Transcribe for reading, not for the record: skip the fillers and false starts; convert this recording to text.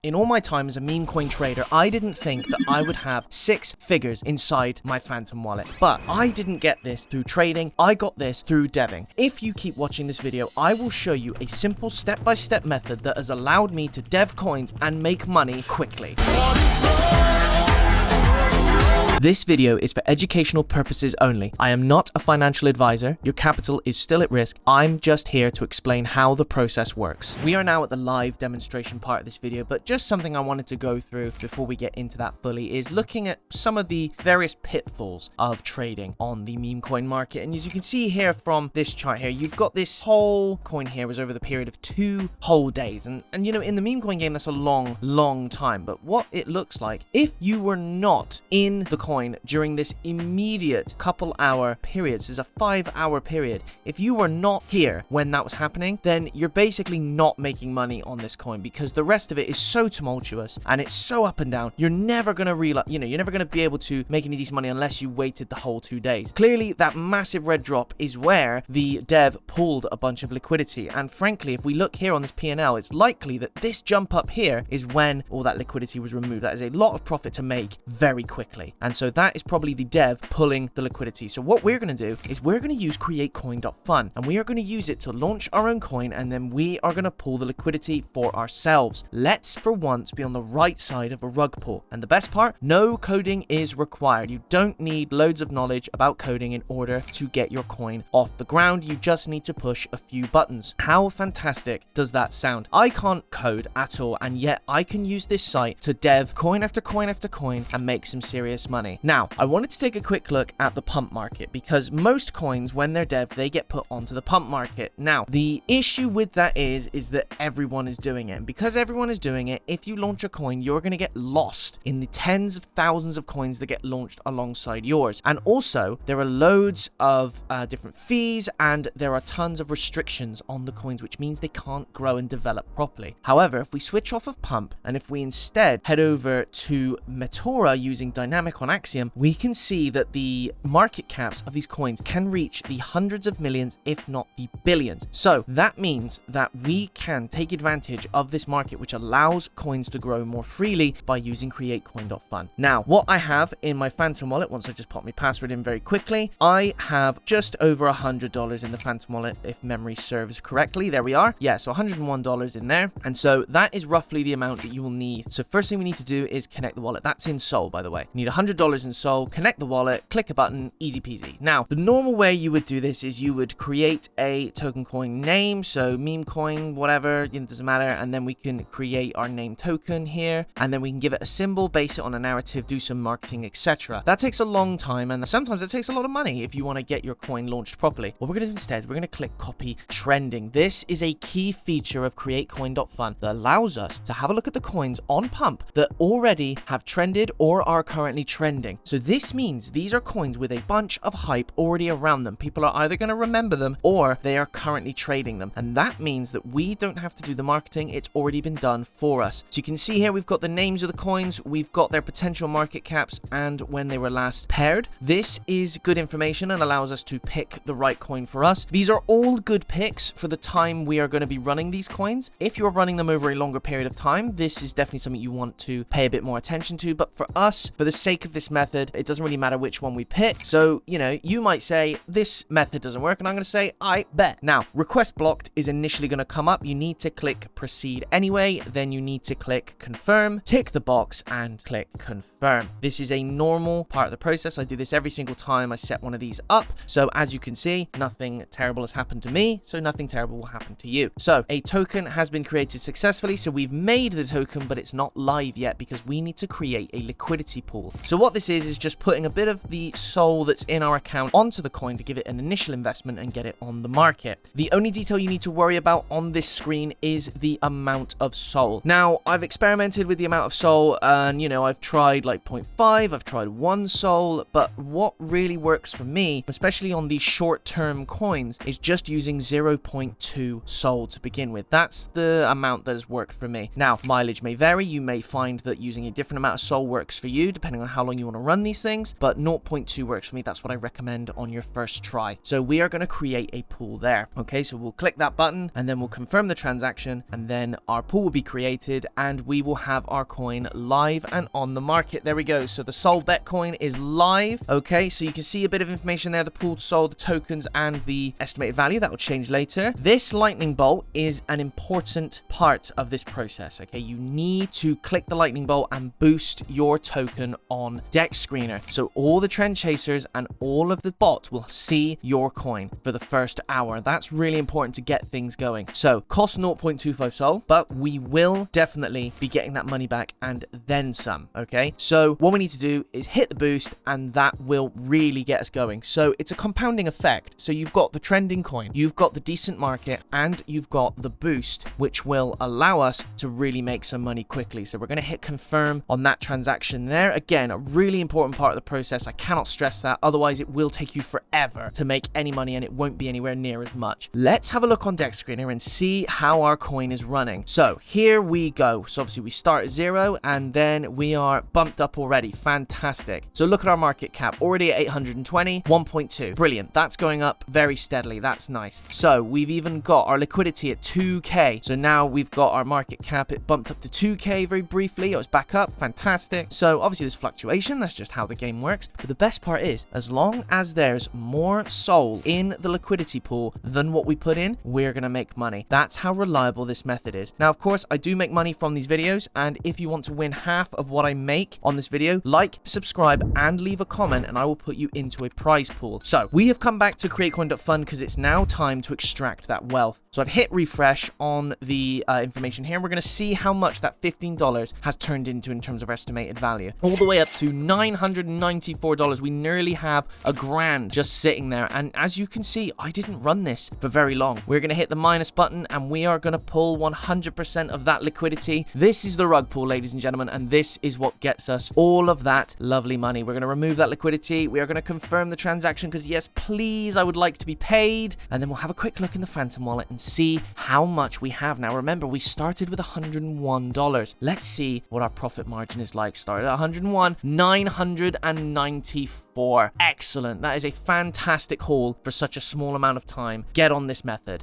In all my time as a meme coin trader, I didn't think that I would have 6 figures inside my Phantom wallet. But I didn't get this through trading, I got this through debbing. If you keep watching this video, I will show you a simple step-by-step method that has allowed me to dev coins and make money quickly. This video is for educational purposes only. I am not a financial advisor. Your capital is still at risk. I'm just here to explain how the process works. We are now at the live demonstration part of this video, but just something I wanted to go through before we get into that fully is looking at some of the various pitfalls of trading on the meme coin market. And as you can see here from this chart here, you've got this whole coin here was over the period of 2 whole days. And you know, in the meme coin game, that's a long time. But what it looks like, if you were not in the coin during this immediate couple hour period, this is a 5-hour period, if you were not here when that was happening, then you're basically not making money on this coin because the rest of it is so tumultuous and it's so up and down. You're never going to realize, you're never going to be able to make any decent money unless you waited the whole 2 days. Clearly, that massive red drop is where the dev pulled a bunch of liquidity. And frankly, if we look here on this P&L, it's likely that this jump up here is when all that liquidity was removed. That is a lot of profit to make very quickly. And so that is probably the dev pulling the liquidity. So what we're going to do is we're going to use createcoin.fun and we are going to use it to launch our own coin, and then we are going to pull the liquidity for ourselves. Let's for once be on the right side of a rug pull. And the best part, no coding is required. You don't need loads of knowledge about coding in order to get your coin off the ground. You just need to push a few buttons. How fantastic does that sound? I can't code at all, and yet I can use this site to dev coin after coin after coin and make some serious money. Now, I wanted to take a quick look at the pump market because most coins, when they're dev, they get put onto the pump market. Now, the issue with that is that everyone is doing it. And because everyone is doing it, if you launch a coin, you're going to get lost in the tens of thousands of coins that get launched alongside yours. And also, there are loads of different fees and there are tons of restrictions on the coins, which means they can't grow and develop properly. However, if we switch off of pump and if we instead head over to Metora using dynamic on Axiom, we can see that the market caps of these coins can reach the hundreds of millions, if not the billions. So that means that we can take advantage of this market, which allows coins to grow more freely by using createcoin.fun. Now, what I have in my Phantom wallet, once I just pop my password in very quickly, I have just over $100 in the Phantom wallet, if memory serves correctly. There we are. Yeah, so $101 in there. And so that is roughly the amount that you will need. So first thing we need to do is connect the wallet. That's in Sol, by the way. You need $100 in Sol, connect the wallet, click a button, easy peasy. Now, the normal way you would do this is you would create a token coin name, so meme coin, whatever, it doesn't matter, and then we can create our name token here, and then we can give it a symbol, base it on a narrative, do some marketing, etc. That takes a long time, and sometimes it takes a lot of money if you want to get your coin launched properly. What we're going to do instead, we're going to click copy trending. This is a key feature of createcoin.fun that allows us to have a look at the coins on pump that already have trended or are currently trending. So this means these are coins with a bunch of hype already around them. People are either going to remember them or they are currently trading them. And that means that we don't have to do the marketing. It's already been done for us. So you can see here, we've got the names of the coins, we've got their potential market caps and when they were last paired. This is good information and allows us to pick the right coin for us. These are all good picks for the time we are going to be running these coins. If you're running them over a longer period of time, this is definitely something you want to pay a bit more attention to. But for us, for the sake of this method, it doesn't really matter which one we pick. So, you might say this method doesn't work and I'm going to say, I bet. Now, request blocked is initially going to come up. You need to click proceed anyway. Then you need to click confirm, tick the box and click confirm. This is a normal part of the process. I do this every single time I set one of these up. So as you can see, nothing terrible has happened to me. So nothing terrible will happen to you. So a token has been created successfully. So we've made the token, but it's not live yet because we need to create a liquidity pool. So what this is just putting a bit of the Sol that's in our account onto the coin to give it an initial investment and get it on the market. The only detail you need to worry about on this screen is the amount of Sol. Now, I've experimented with the amount of Sol and, I've tried like 0.5, I've tried 1 Sol, but what really works for me, especially on these short-term coins, is just using 0.2 Sol to begin with. That's the amount that has worked for me. Now, mileage may vary. You may find that using a different amount of Sol works for you, depending on how long you want to run these things, but 0.2 works for me. That's what I recommend on your first try. So we are going to create a pool there. Okay, so we'll click that button and then we'll confirm the transaction, and then our pool will be created and we will have our coin live and on the market. There we go. So the Sol Bet coin is live. Okay, so you can see a bit of information there, the pooled Sol, the tokens, and the estimated value. That will change later. This lightning bolt is an important part of this process. Okay, you need to click the lightning bolt and boost your token on Dex Screener. So all the trend chasers and all of the bots will see your coin for the first hour. That's really important to get things going. So cost 0.25 Sol, but we will definitely be getting that money back and then some. Okay, so what we need to do is hit the boost, and that will really get us going. So it's a compounding effect. So you've got the trending coin, you've got the decent market, and you've got the boost, which will allow us to really make some money quickly. So we're going to hit confirm on that transaction there. Again, a really important part of the process. I cannot stress that. Otherwise, it will take you forever to make any money and it won't be anywhere near as much. Let's have a look on Dex Screener and see how our coin is running. So here we go. So obviously we start at 0 and then we are bumped up already. Fantastic. So look at our market cap, already at 820, 1.2. Brilliant. That's going up very steadily. That's nice. So we've even got our liquidity at 2k. So now we've got our market cap. It bumped up to 2k very briefly. It was back up. Fantastic. So obviously there's fluctuation. That's just how the game works. But the best part is, as long as there's more Sol in the liquidity pool than what we put in, we're going to make money. That's how reliable this method is. Now, of course, I do make money from these videos, and if you want to win half of what I make on this video, like, subscribe, and leave a comment, and I will put you into a prize pool. So we have come back to CreateCoin.fun because it's now time to extract that wealth. So I've hit refresh on the information here. We're going to see how much that $15 has turned into in terms of estimated value. All the way up to $994. We nearly have a grand just sitting there. And as you can see, I didn't run this for very long. We're going to hit the minus button and we are going to pull 100% of that liquidity. This is the rug pull, ladies and gentlemen, and this is what gets us all of that lovely money. We're going to remove that liquidity. We are going to confirm the transaction because, yes, please, I would like to be paid. And then we'll have a quick look in the Phantom wallet and see how much we have. Now, remember, we started with $101. Let's see what our profit margin is like. Started at 101, 994. Excellent. That is a fantastic haul for such a small amount of time. Get on this method.